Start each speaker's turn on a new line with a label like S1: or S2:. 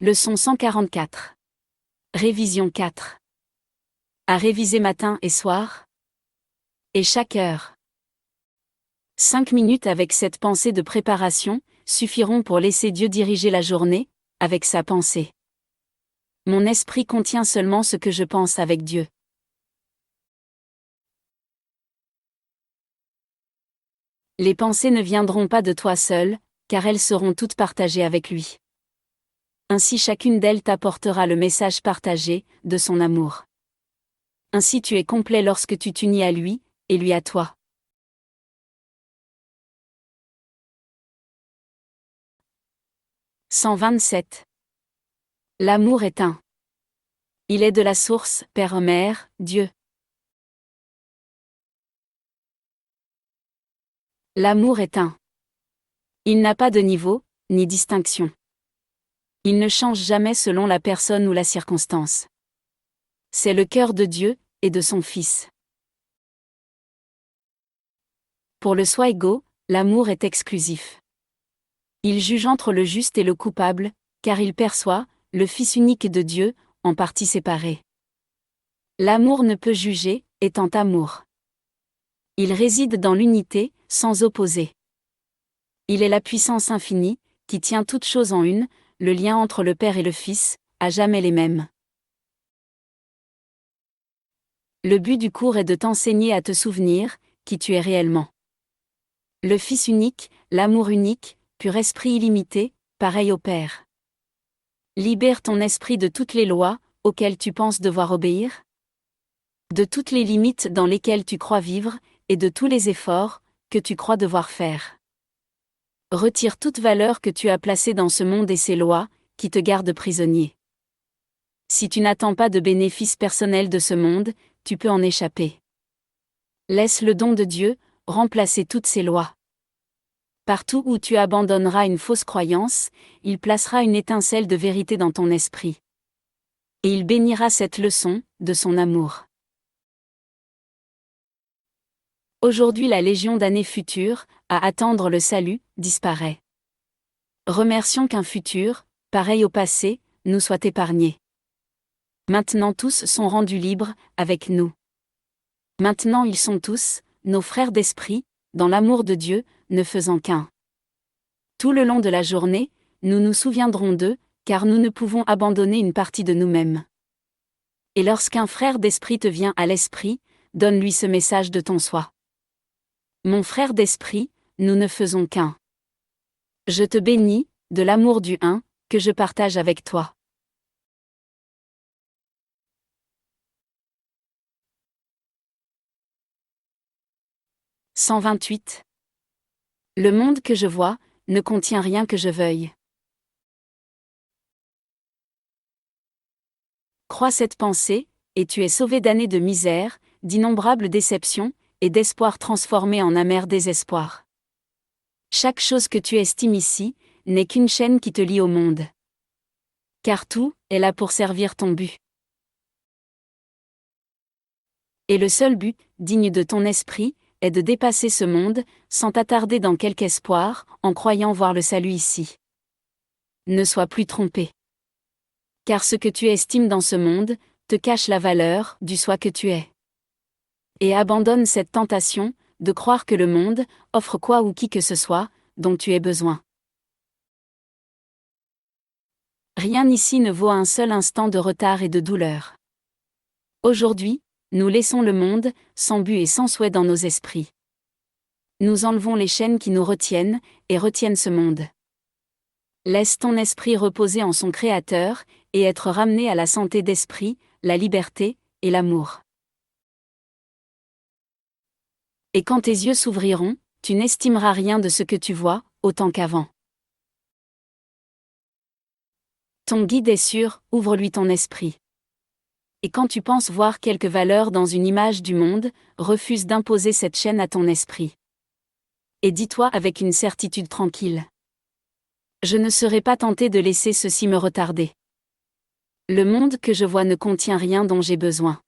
S1: Leçon 144. Révision 4. À réviser matin et soir. Et chaque heure. 5 minutes avec cette pensée de préparation suffiront pour laisser Dieu diriger la journée, avec sa pensée. Mon esprit contient seulement ce que je pense avec Dieu. Les pensées ne viendront pas de toi seul, car elles seront toutes partagées avec lui. Ainsi chacune d'elles t'apportera le message partagé de son amour. Ainsi tu es complet lorsque tu t'unis à lui, et lui à toi. « 127. L'amour est un. Il est de la source, Père, Mère, Dieu. L'amour est un. Il n'a pas de niveau, ni distinction. Il ne change jamais selon la personne ou la circonstance. C'est le cœur de Dieu, et de son Fils. Pour le soi égaux, l'amour est exclusif. Il juge entre le juste et le coupable, car il perçoit, le Fils unique de Dieu, en partie séparée. L'amour ne peut juger, étant amour. Il réside dans l'unité, sans opposer. Il est la puissance infinie, qui tient toutes choses en une, le lien entre le Père et le Fils, à jamais les mêmes. Le but du cours est de t'enseigner à te souvenir, qui tu es réellement. Le Fils unique, l'amour unique, pur esprit illimité, pareil au Père. Libère ton esprit de toutes les lois, auxquelles tu penses devoir obéir, de toutes les limites dans lesquelles tu crois vivre, et de tous les efforts, que tu crois devoir faire. Retire toute valeur que tu as placée dans ce monde et ses lois, qui te gardent prisonnier. Si tu n'attends pas de bénéfices personnels de ce monde, tu peux en échapper. Laisse le don de Dieu remplacer toutes ces lois. Partout où tu abandonneras une fausse croyance, il placera une étincelle de vérité dans ton esprit. Et il bénira cette leçon, de son amour. Aujourd'hui la légion d'années futures, à attendre le salut, disparaît. Remercions qu'un futur, pareil au passé, nous soit épargné. Maintenant tous sont rendus libres, avec nous. Maintenant ils sont tous, nos frères d'esprit, dans l'amour de Dieu, ne faisant qu'un. Tout le long de la journée, nous nous souviendrons d'eux, car nous ne pouvons abandonner une partie de nous-mêmes. Et lorsqu'un frère d'esprit te vient à l'esprit, donne-lui ce message de ton soi. Mon frère d'esprit, nous ne faisons qu'un. Je te bénis, de l'amour du un, que je partage avec toi. « 128. Le monde que je vois, ne contient rien que je veuille. Crois cette pensée, et tu es sauvé d'années de misère, d'innombrables déceptions, et d'espoir transformé en amer désespoir. Chaque chose que tu estimes ici, n'est qu'une chaîne qui te lie au monde. Car tout est là pour servir ton but. Et le seul but, digne de ton esprit, est de dépasser ce monde, sans t'attarder dans quelque espoir, en croyant voir le salut ici. Ne sois plus trompé. Car ce que tu estimes dans ce monde, te cache la valeur du soi que tu es. Et abandonne cette tentation, de croire que le monde offre quoi ou qui que ce soit, dont tu aies besoin. Rien ici ne vaut un seul instant de retard et de douleur. Aujourd'hui, nous laissons le monde, sans but et sans souhait dans nos esprits. Nous enlevons les chaînes qui nous retiennent, et retiennent ce monde. Laisse ton esprit reposer en son Créateur, et être ramené à la santé d'esprit, la liberté, et l'amour. Et quand tes yeux s'ouvriront, tu n'estimeras rien de ce que tu vois, autant qu'avant. Ton guide est sûr, ouvre-lui ton esprit. Et quand tu penses voir quelque valeur dans une image du monde, refuse d'imposer cette chaîne à ton esprit. Et dis-toi avec une certitude tranquille. Je ne serai pas tenté de laisser ceci me retarder. Le monde que je vois ne contient rien dont j'ai besoin.